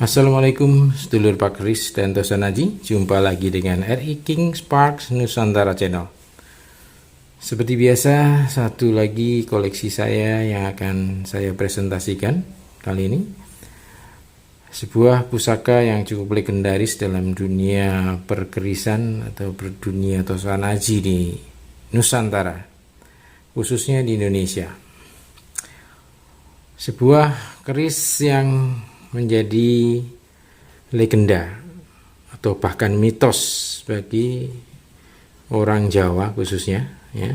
Assalamualaikum sedulur Pak Kris dan Tosanaji. Jumpa lagi dengan RI King Sparks Nusantara Channel. Seperti biasa, satu lagi koleksi saya yang akan saya presentasikan kali ini. Sebuah pusaka yang cukup legendaris dalam dunia perkerisan atau dunia Tosanaji di Nusantara, khususnya di Indonesia. Sebuah keris yang menjadi legenda atau bahkan mitos bagi orang Jawa khususnya, ya.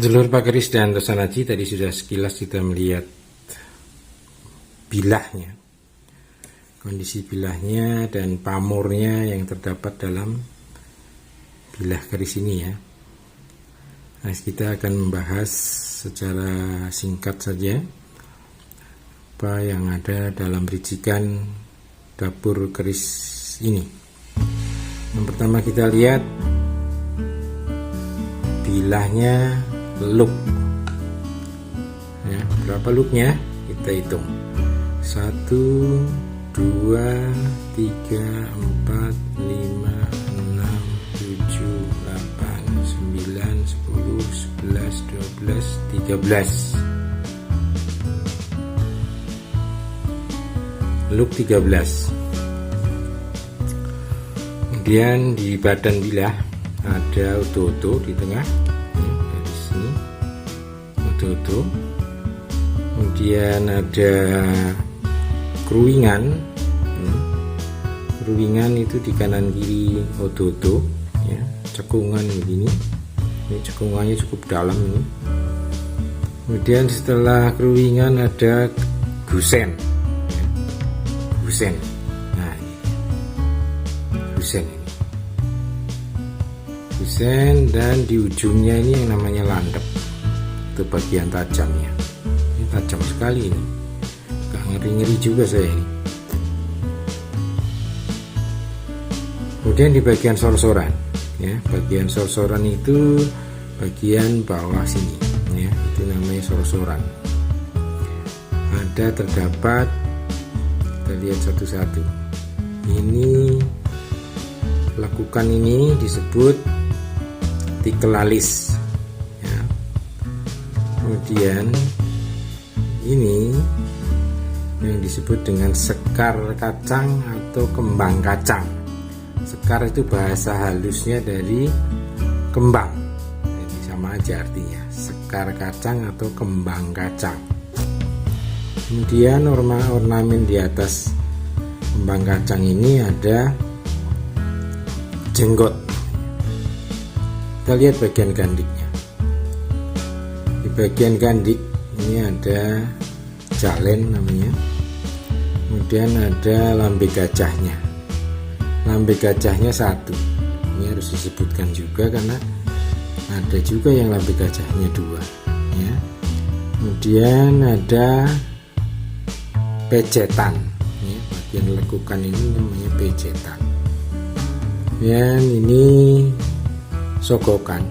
Sedulur Pak Kris dan Tosanaji, tadi sudah sekilas kita melihat bilahnya, kondisi bilahnya dan pamornya yang terdapat dalam bilah keris ini, ya. Nah, kita akan membahas secara singkat saja apa yang ada dalam ricikan dapur keris ini. Yang pertama kita lihat bilahnya, look, ya. Berapa looknya kita hitung: 1, 2, 3, 4, 5, 6, 7, 8, 9, 10, 11, 12, 13. Look 13. Kemudian di badan bilah ada oto-oto di tengah, dari sini oto-oto. Kemudian ada keruingan, keruingan itu di kanan kiri oto-oto, ya. Cekungan begini, ini cekungannya cukup dalam ini. Kemudian setelah keruingan ada gusen, ya. Gusen, nah ini gusen ini. Gusen, dan di ujungnya ini yang namanya landep, itu bagian tajamnya. Ini tajam sekali ini, gak ngeri-ngeri juga saya ini. Kemudian di bagian sorsoran, ya, bagian sorsoran itu bagian bawah sini, ya, itu namanya sorsoran. Ada terdapat, kita lihat satu-satu. Ini lekukan ini disebut tikel alis, ya. Kemudian ini yang disebut dengan sekar kacang atau kembang kacang. Sekar itu bahasa halusnya dari kembang, jadi sama aja artinya, sekar kacang atau kembang kacang. Kemudian ornamen di atas kembang kacang ini ada jenggot. Kita lihat bagian gandiknya. Di bagian gandik ini ada jalen namanya. Kemudian ada lambe gajahnya. Lambe gajahnya 1. Ini harus disebutkan juga karena ada juga yang lambe gajahnya 2, ya. Kemudian ada pejetan, ya. Bagian lekukan ini namanya pejetan. Dan ini sogokan.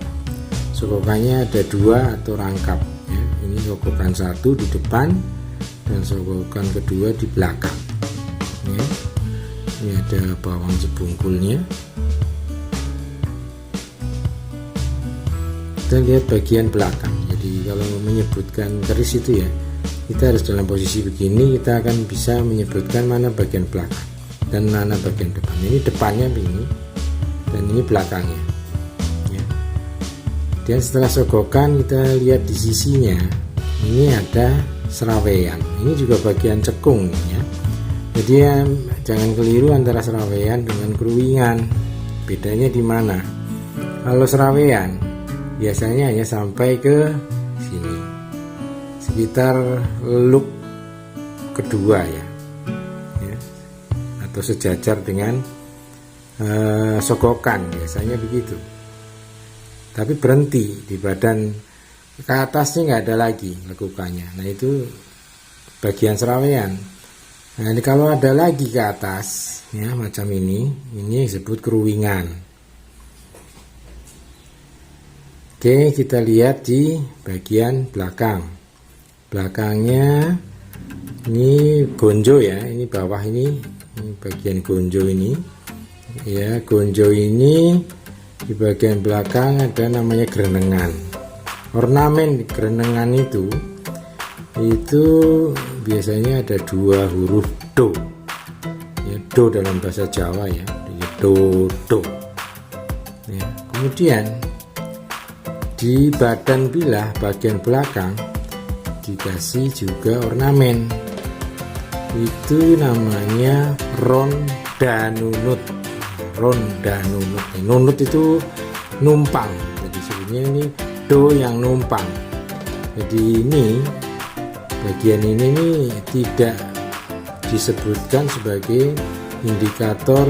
Sogokannya ada 2 atau rangkap, ya. Ini sogokan 1 di depan dan sogokan kedua di belakang, ya. Ini ada bawang jebungkulnya. Kita lihat bagian belakang. Jadi kalau menyebutkan keris itu, ya, kita harus dalam posisi begini, kita akan bisa menyebutkan mana bagian belakang dan mana bagian depan. Ini depannya begini dan ini belakangnya, ya. Dan setelah sogokan kita lihat di sisinya, ini ada serawean, ini juga bagian cekung ya. Jadi ya, jangan keliru antara serawean dengan keruwingan. Bedanya di mana? Kalau serawean biasanya hanya sampai ke sini, sekitar luk kedua ya, atau sejajar dengan sogokan, biasanya begitu. Tapi berhenti di badan, ke atasnya nggak ada lagi lekukannya. Nah itu bagian serawean. Nah ini kalau ada lagi ke atas ya macam ini disebut keruwingan. Oke, kita lihat di bagian belakang. Belakangnya ini gonjo ya, ini bawah ini bagian gonjo ini ya. Gonjo ini di bagian belakang ada namanya gerenengan. Ornamen gerenengan itu biasanya ada dua huruf do ya, do dalam bahasa Jawa ya, do ya. Kemudian di badan bilah bagian belakang dikasih juga ornamen, itu namanya ronda nunut. Nunut itu numpang, jadi sebenarnya ini do yang numpang. Jadi ini bagian ini tidak disebutkan sebagai indikator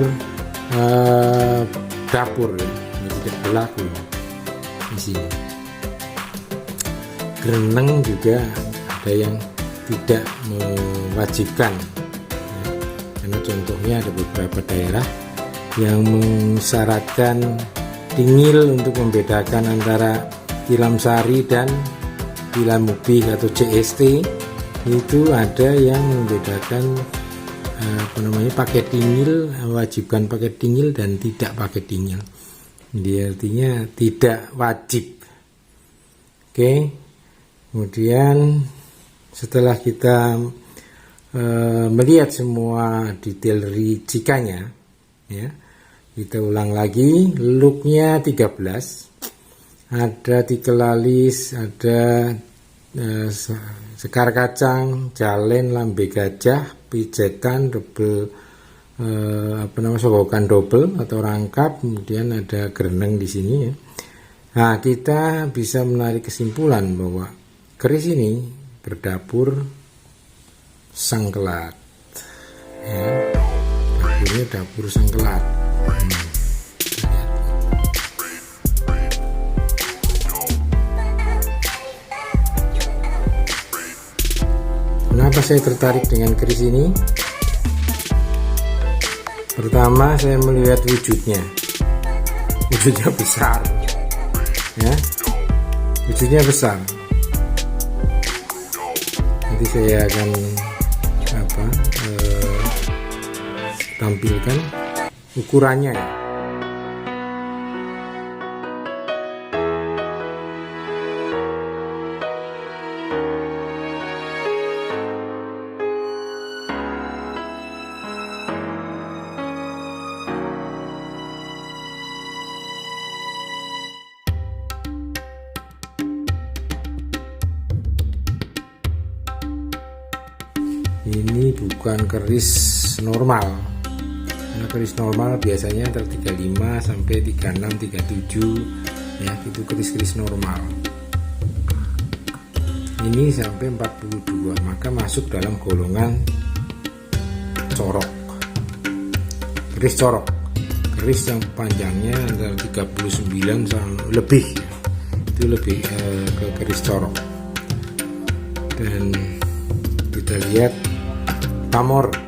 dapur ya. Ini tidak berlaku di sini. Gereneng juga ada yang tidak mewajibkan ya. Karena contohnya ada beberapa daerah yang mensyaratkan tingil untuk membedakan antara tilam sari dan tilam mubih atau CST. Itu ada yang membedakan pakai tingil, mewajibkan pakai tingil dan tidak pakai tingil. Dia artinya tidak wajib. Oke. Kemudian setelah kita melihat semua detail ricikanya ya, kita ulang lagi. Looknya 13, ada tikel alis, ada sekar kacang, jalen, lambe gajah, pijetan, double sogokan double atau rangkap, kemudian ada gereneng di sini ya. Nah, kita bisa menarik kesimpulan bahwa keris ini berdapur sangkelat ya. Dapurnya dapur sangkelat. Kenapa saya tertarik dengan keris ini? Pertama, saya melihat wujudnya besar ya, wujudnya besar. Nanti saya akan tampilkan ukurannya ya. Ini bukan keris normal. Karena keris normal biasanya antara 35 sampai 36, 37 ya, itu keris-keris normal. Ini sampai 42, maka masuk dalam golongan corok. Keris corok. Keris yang panjangnya antara 39 sampai lebih. Itu lebih ke keris corok. Dan kita lihat pamornya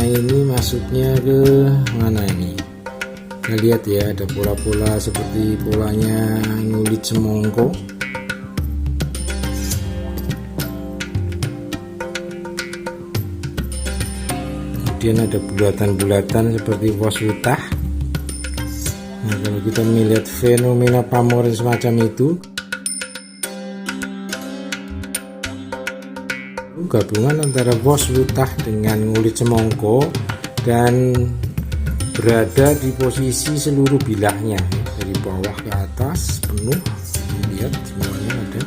ini masuknya ke mana ini? Kita lihat ya, ada pola-pola seperti polanya ngulit semongko. Kemudian ada bulatan-bulatan seperti pos wutah. Nah, kalau kita melihat fenomena pamor semacam itu, gabungan antara pos wutah dengan ngulit semongko dan berada di posisi seluruh bilahnya dari bawah ke atas penuh, lihat semuanya ada.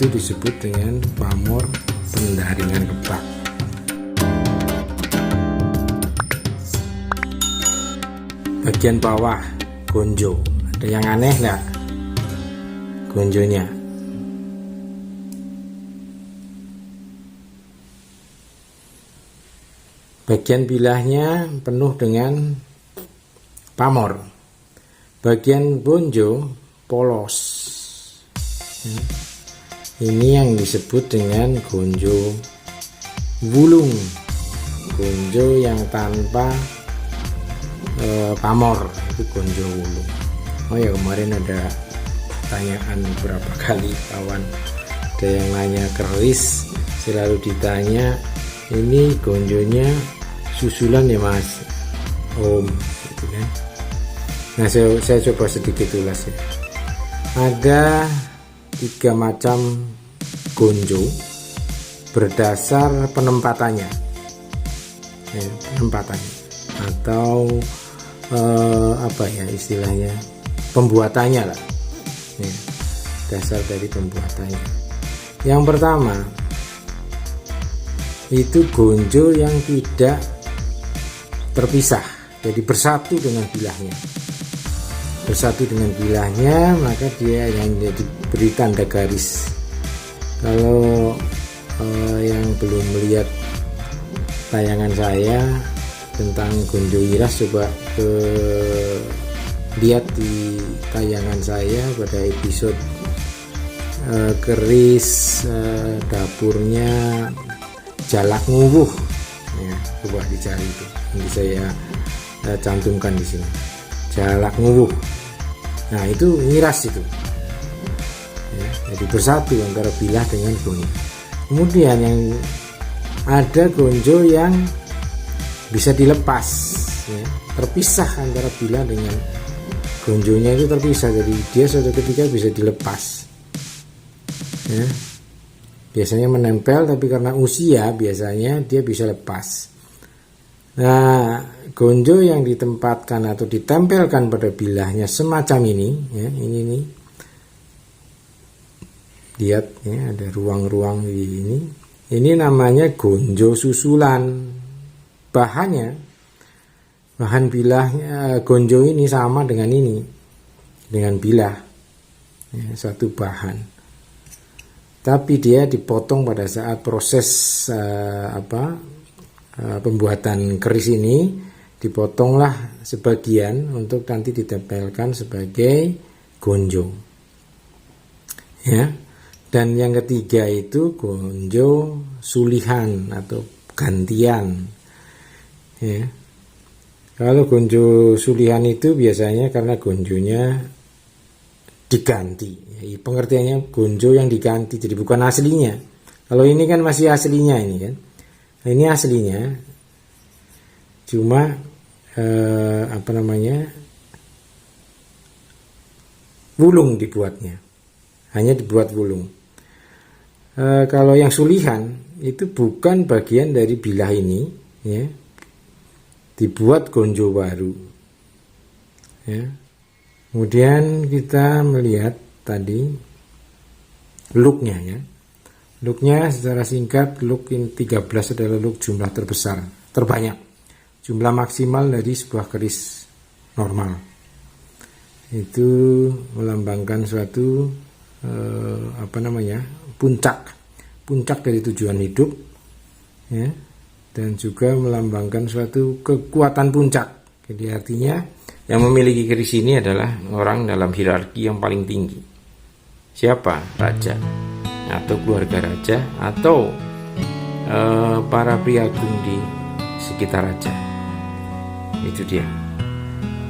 itu disebut dengan pamor pendaringan kebak. Bagian bawah gonjo, ada yang aneh nggak gonjonya? Bagian bilahnya penuh dengan pamor. Bagian bonjo polos. Ini yang disebut dengan gonjo wulung, gonjo yang tanpa pamor, itu gonjo wulung. Oh ya, kemarin ada pertanyaan beberapa kali kawan, ada yang nanya keris, selalu ditanya, ini gonjonya susulan ya mas om, gitu kan. Nah saya coba sedikit ulas ya. Ada 3 macam gonjo berdasar penempatannya, penempatannya atau apa ya istilahnya, pembuatannya lah ya, dasar dari pembuatannya. Yang pertama itu gonjo yang tidak terpisah, jadi bersatu dengan bilahnya. Bersatu dengan bilahnya, maka dia yang diberi tanda garis. Kalau yang belum melihat tayangan saya tentang gonjo iras, coba lihat di tayangan saya pada episode keris dapurnya Jalak Nguwuh ya, coba dicari itu, nanti saya cantumkan di sini, Jalak Nguwuh. Nah itu ngiras itu ya, jadi bersatu antara bilah dengan gonjo. Kemudian yang ada gonjo yang bisa dilepas ya, terpisah antara bilah dengan gonjonya, itu terpisah, jadi dia suatu ketika bisa dilepas ya. Biasanya menempel, tapi karena usia biasanya dia bisa lepas. Nah gonjo yang ditempatkan atau ditempelkan pada bilahnya semacam ini ya, ini nih, lihat ya, ada ruang-ruang di ini namanya gonjo susulan. Bahan bilahnya gonjo ini sama dengan ini, dengan bilah ya, satu bahan, tapi dia dipotong pada saat proses pembuatan keris ini, dipotonglah sebagian untuk nanti ditempelkan sebagai gonjo ya. Dan yang ketiga itu gonjo sulihan atau gantian ya. Kalau gonjo sulihan itu biasanya karena gonjonya diganti, pengertiannya gonjo yang diganti, jadi bukan aslinya. Kalau ini kan masih aslinya ini kan, nah, ini aslinya cuma wulung dibuatnya, hanya dibuat wulung. Kalau yang sulihan itu bukan bagian dari bilah ini ya, dibuat gonjo baru ya. Kemudian kita melihat tadi looknya ya. Looknya secara singkat, look 13 adalah look jumlah terbesar, terbanyak, jumlah maksimal dari sebuah keris normal. Itu melambangkan suatu puncak dari tujuan hidup ya, dan juga melambangkan suatu kekuatan puncak. Jadi artinya yang memiliki keris ini adalah orang dalam hierarki yang paling tinggi. Siapa? Raja atau keluarga raja atau para priagung di sekitar raja. Itu dia.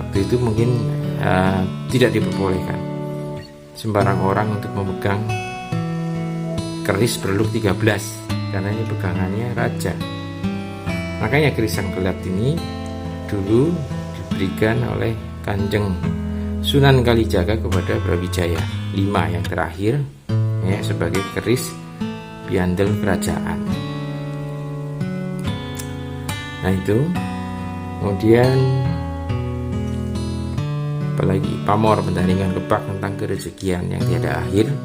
Waktu itu mungkin tidak diperbolehkan sembarang orang untuk memegang keris berlook 13 karena ini pegangannya raja. Makanya keris yang gelap ini dulu diberikan oleh Kanjeng Sunan Kalijaga kepada Brawijaya V yang terakhir ya, sebagai keris piandel kerajaan. Nah itu, kemudian apalagi pamor pendaringan kebak tentang kerezekian yang tiada akhir ya.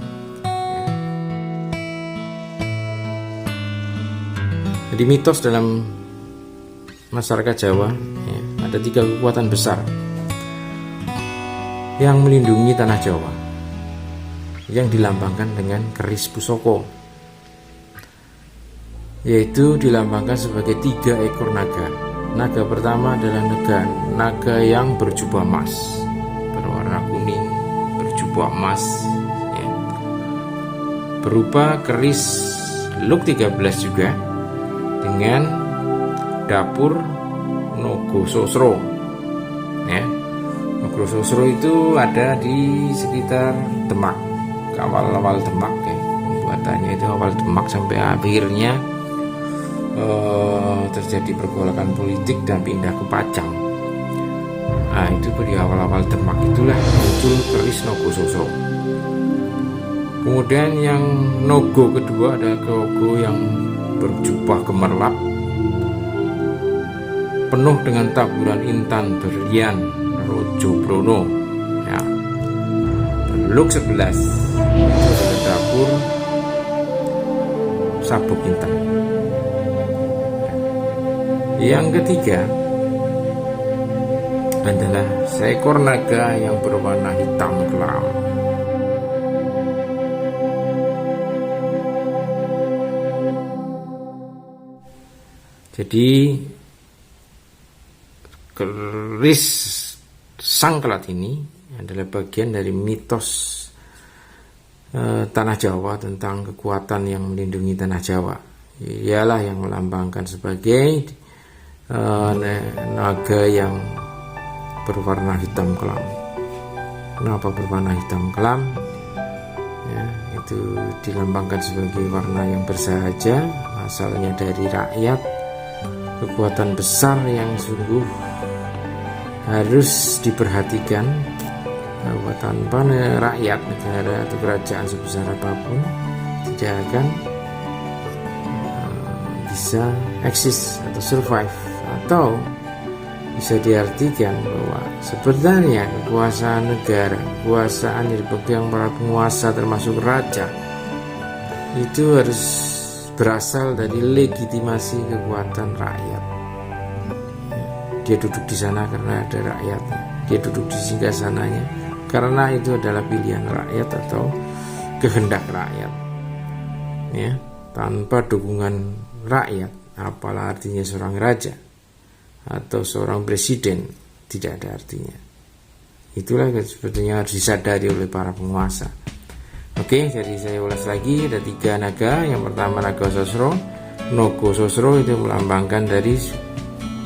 Jadi mitos dalam masyarakat Jawa ya, ada 3 kekuatan besar yang melindungi tanah Jawa, yang dilambangkan dengan keris pusaka, yaitu dilambangkan sebagai 3 ekor naga. Naga pertama adalah naga yang berjubah emas, berwarna kuning, berjubah emas ya, berupa keris Luk 13 juga, dengan dapur Nogososro ya. Nogososro itu ada di sekitar Demak, awal-awal Demak ya. Pembuatannya itu awal Demak sampai akhirnya terjadi pergolakan politik dan pindah ke Pajang. Nah itu di awal-awal Demak itulah muncul keris Nogososro. Kemudian yang Nogo kedua adalah Nogo yang berjubah gemerlap penuh dengan taburan intan berlian Rojo Brono ya. Luk 11 itu adalah dapur Sabuk Intan. Yang ketiga adalah seekor naga yang berwarna hitam kelam. Jadi keris Sangkelat ini adalah bagian dari mitos tanah Jawa tentang kekuatan yang melindungi tanah Jawa. Ialah yang melambangkan sebagai naga yang berwarna hitam kelam. Kenapa berwarna hitam kelam? Ya, itu dilambangkan sebagai warna yang bersahaja, asalnya dari rakyat, kekuatan besar yang sungguh harus diperhatikan, bahwa tanpa rakyat, negara atau kerajaan sebesar apapun tidak akan bisa eksis atau survive. Atau bisa diartikan bahwa sebenarnya kekuasaan negara, kekuasaan yang dipegang para penguasa termasuk raja, itu harus berasal dari legitimasi kekuatan rakyat. Dia duduk di sana karena ada rakyatnya, dia duduk di singgasananya karena itu adalah pilihan rakyat atau kehendak rakyat ya. Tanpa dukungan rakyat, apalah artinya seorang raja atau seorang presiden, tidak ada artinya. Itulah sebetulnya harus disadari oleh para penguasa. Oke, jadi saya ulas lagi, ada 3 naga. Yang pertama Nogososro. Nogososro itu melambangkan dari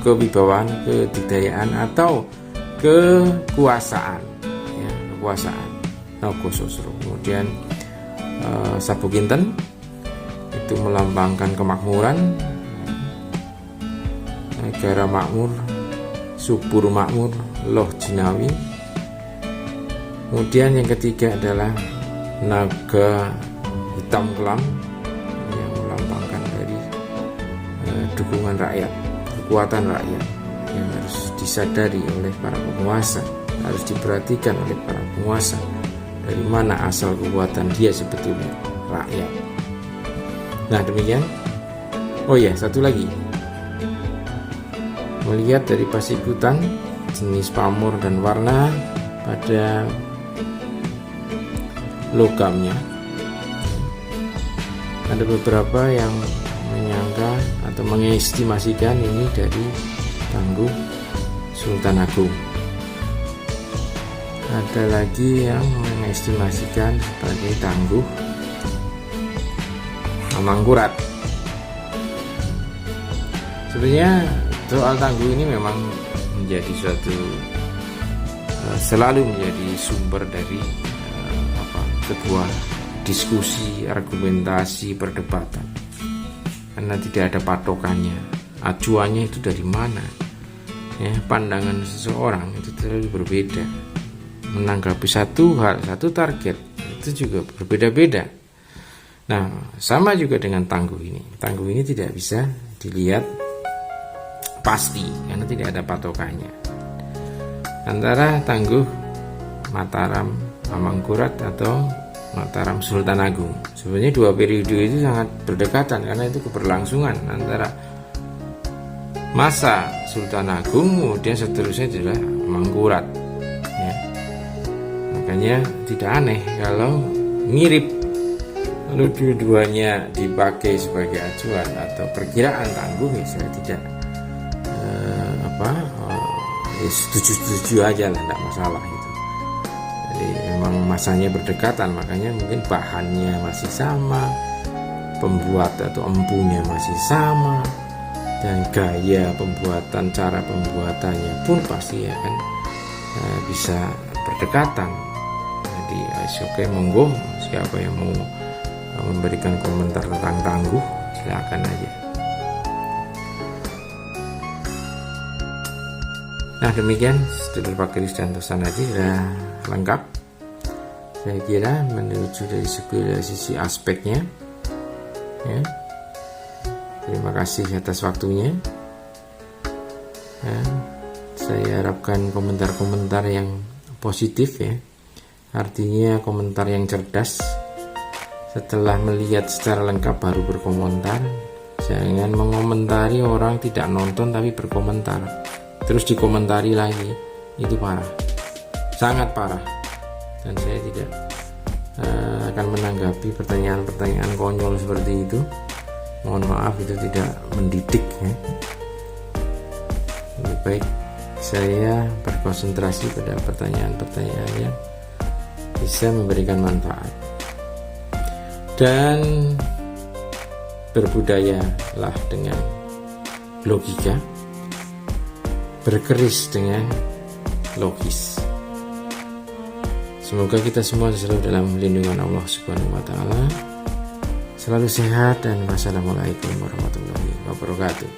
kewibawaan, kedikdayaan atau kekuasaan ya, kekuasaan Nogososro. Kemudian Sabuk Inten itu melambangkan kemakmuran, negara makmur, subur makmur, loh jinawi. Kemudian yang ketiga adalah naga hitam kelam yang melambangkan dari dukungan rakyat, kekuatan rakyat yang harus disadari oleh para penguasa, harus diperhatikan oleh para penguasa, dari mana asal kekuatan dia sebetulnya, rakyat. Nah demikian. Oh ya, satu lagi, melihat dari pasikutan, jenis pamor dan warna pada logamnya, ada beberapa yang menyangka atau mengestimasikan ini dari Tangguh Sultan Agung. Ada lagi yang mengestimasikan sebagai Tangguh Amangkurat. Sebenarnya soal Tangguh ini memang menjadi suatu selalu menjadi sumber dari sebuah diskusi, argumentasi, perdebatan, karena tidak ada patokannya, acuannya itu dari mana ya. Pandangan seseorang itu terlalu berbeda, menanggapi satu hal, satu target itu juga berbeda-beda. Nah sama juga dengan Tangguh ini. Tangguh ini tidak bisa dilihat pasti karena tidak ada patokannya. Antara Tangguh Mataram Amangkurat atau Mataram Sultan Agung. Sebenarnya dua periode itu sangat berdekatan karena itu keberlangsungan antara masa Sultan Agung kemudian seterusnya adalah Mangkurat ya. Makanya tidak aneh kalau mirip lalu dua-duanya dipakai sebagai acuan atau perkiraan tangguh ya saya tidak setuju-setuju aja lah, tidak masalah gitu. Jadi memang masanya berdekatan, makanya mungkin bahannya masih sama, pembuat atau empunya masih sama, dan gaya pembuatan, cara pembuatannya pun pasti akan bisa berdekatan. Jadi oke, monggo siapa yang mau memberikan komentar tentang tangguh silakan aja. Nah demikian sedulur Pak Kristianto Sanaji sudah lengkap saya kira menuju dari segala sisi aspeknya ya. Terima kasih atas waktunya ya. Saya harapkan komentar-komentar yang positif ya, artinya komentar yang cerdas. Setelah melihat secara lengkap baru berkomentar. Jangan mengomentari orang tidak nonton tapi berkomentar terus dikomentari lagi, itu parah, sangat parah. Dan saya tidak akan menanggapi pertanyaan-pertanyaan konyol seperti itu. Mohon maaf, itu tidak mendidik ya. Lebih baik saya berkonsentrasi pada pertanyaan-pertanyaan yang bisa memberikan manfaat. Dan berbudayalah dengan logika, berkeris dengan logis. Semoga kita semua selalu dalam lindungan Allah Subhanahu wa taala. Selalu sehat dan wassalamualaikum warahmatullahi wabarakatuh.